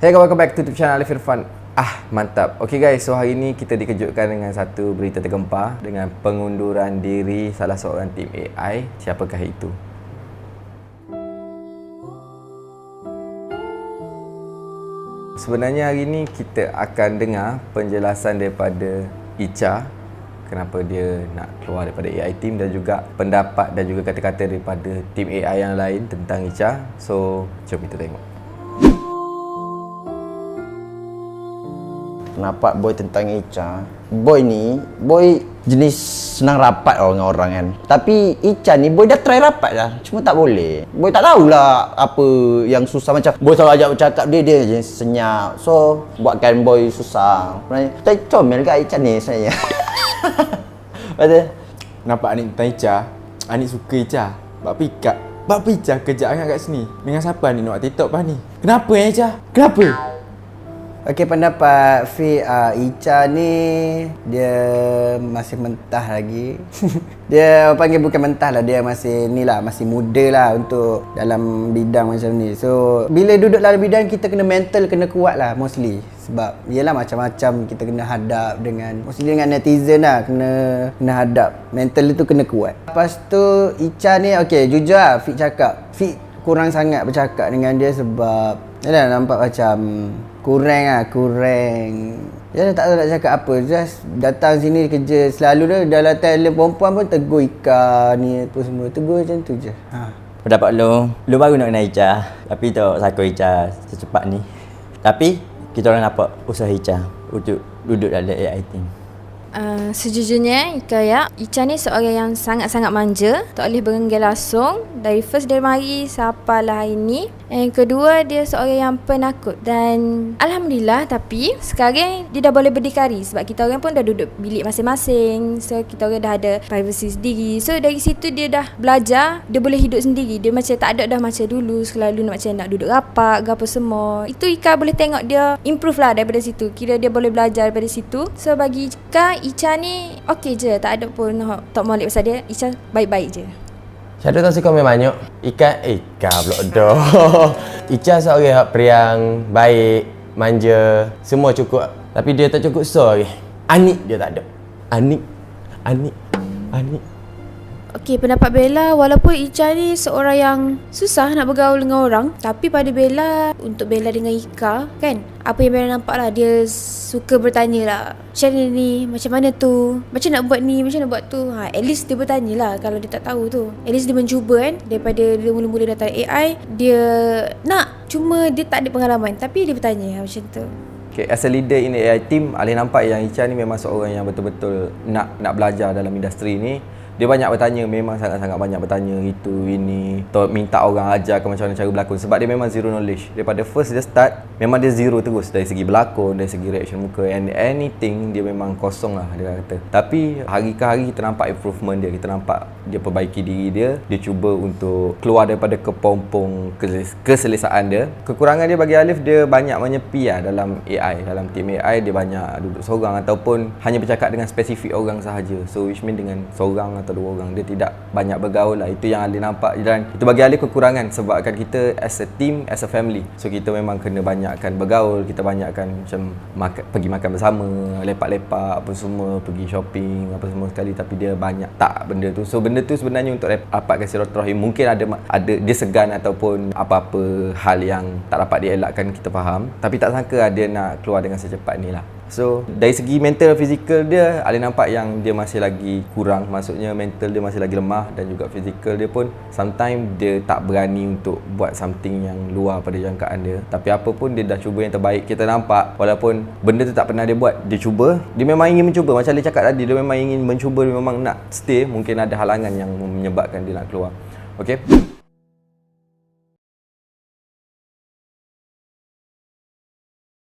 Hey guys, welcome back to YouTube channel Alif Irfan. Mantap. Okay guys, so hari ni kita dikejutkan dengan satu berita tergempar dengan pengunduran diri salah seorang tim AI. Siapakah itu? Sebenarnya hari ni kita akan dengar penjelasan daripada Icha kenapa dia nak keluar daripada AI team, dan juga pendapat dan juga kata-kata daripada tim AI yang lain tentang Icha. So, jom kita tengok. Pendapat Boy tentang Icha. Boy jenis senang rapat dengan orang kan. Tapi Icha ni Boy dah try rapat dah, cuma tak boleh. Boy tak tahulah apa yang susah. Macam Boy selalu ajak bercakap, dia jenis senyap. So buatkan Boy susah. Sebenarnya saya comel kat Icha ni saya. Betul. Nampak Anik tentang Icha, Anik suka Icha. Bapa Icha kejap sangat kat sini. Dengan siapa Anik nak buat TikTok pas ni? Kenapa Icha? Kenapa? Okey, pendapat Icha ni dia masih mentah lagi. Dia panggil bukan mentah lah, dia masih ni lah, masih muda lah untuk dalam bidang macam ni. So bila duduk dalam bidang, kita kena mental kena kuat lah mostly. Sebab yelah macam-macam kita kena hadap dengan, mostly dengan netizen lah, kena hadap. Mental tu kena kuat. Lepas tu Icha ni okey, jujur lah Fik cakap, Fik kurang sangat bercakap dengan dia sebab yalah nampak macam kurang. Dia tak tahu nak cakap apa. Just datang sini kerja. Selalu dia dalam talent perempuan pun tegur Ika ni apa semua. Tegur macam tu je. Pendapat lu baru nak kenal Icha, tapi tak sako Icha secepat ni. Tapi kita orang nampak usaha Icha untuk duduk dalam AI team. Sejujurnya Icha ni seorang yang sangat-sangat manja, tak boleh berenggel langsung dari first day mari sampailah hari ni. Yang kedua, dia seorang yang penakut. Dan Alhamdulillah, tapi sekarang dia dah boleh berdikari sebab kita orang pun dah duduk bilik masing-masing. So kita orang dah ada privacy sendiri. So dari situ dia dah belajar, dia boleh hidup sendiri. Dia macam tak ada dah macam dulu selalu nak duduk rapat ke apa semua. Itu Ika boleh tengok dia improve lah daripada situ. Kira dia boleh belajar daripada situ. So bagi Icha ni okey je, tak ada pun tak molek pasal dia. Icha baik-baik je. Saya tak tahu komen banyak. Ika pula dah. Icha seorang periang, baik, manja, semua cukup. Tapi dia tak cukup lagi. Anik dia tak ada. Anik. Okey, pendapat Bella, walaupun Icha ni seorang yang susah nak bergaul dengan orang, tapi pada Bella, untuk Bella dengan Ika kan, apa yang Bella nampak lah, dia suka bertanya lah, macam ni, macam mana tu, macam nak buat ni, macam nak buat tu. At least dia bertanya lah kalau dia tak tahu tu. At least dia mencuba kan. Daripada dia mula-mula datang AI, dia nak, cuma dia tak ada pengalaman, tapi dia bertanya macam tu. Okay, as a leader in AI team, Alif nampak yang Icha ni memang seorang yang betul-betul nak belajar dalam industri ni. Dia banyak bertanya, memang sangat-sangat banyak bertanya itu, ini, minta orang ajarkan macam mana cara berlakon. Sebab dia memang zero knowledge. Daripada first dia start, memang dia zero terus. Dari segi berlakon, dari segi reaction muka, and anything, dia memang kosong lah dia kata. Tapi hari ke hari kita nampak improvement dia. Kita nampak dia perbaiki diri dia. Dia cuba untuk keluar daripada kepompong keselesaan dia. Kekurangan dia bagi Alif, dia banyak menyepi lah dalam AI. Dalam tim AI, dia banyak duduk seorang ataupun hanya bercakap dengan spesifik orang sahaja. So which mean dengan seorang atau dua orang, dia tidak banyak bergaul lah. Itu yang Alif nampak, dan itu bagi Alif kekurangan. Sebabkan kita as a team, as a family, so kita memang kena banyakkan bergaul. Kita banyakkan macam pergi makan bersama, lepak-lepak apa semua, pergi shopping apa semua sekali. Tapi dia banyak tak benda tu. So benda tu sebenarnya untuk rapatkan silaturahim. Mungkin ada dia segan ataupun apa-apa hal yang tak dapat dielakkan, kita faham. Tapi tak sangka dia nak keluar dengan secepat ni lah. So dari segi mental, fizikal dia, Alif nampak yang dia masih lagi kurang. Maksudnya mental dia masih lagi lemah, dan juga fizikal dia pun sometimes dia tak berani untuk buat something yang luar pada jangkaan dia. Tapi apa pun dia dah cuba yang terbaik. Kita nampak walaupun benda tu tak pernah dia buat, dia cuba. Dia memang ingin mencuba. Macam Alif cakap tadi, dia memang ingin mencuba, dia memang nak stay. Mungkin ada halangan yang menyebabkan dia nak keluar. Okay.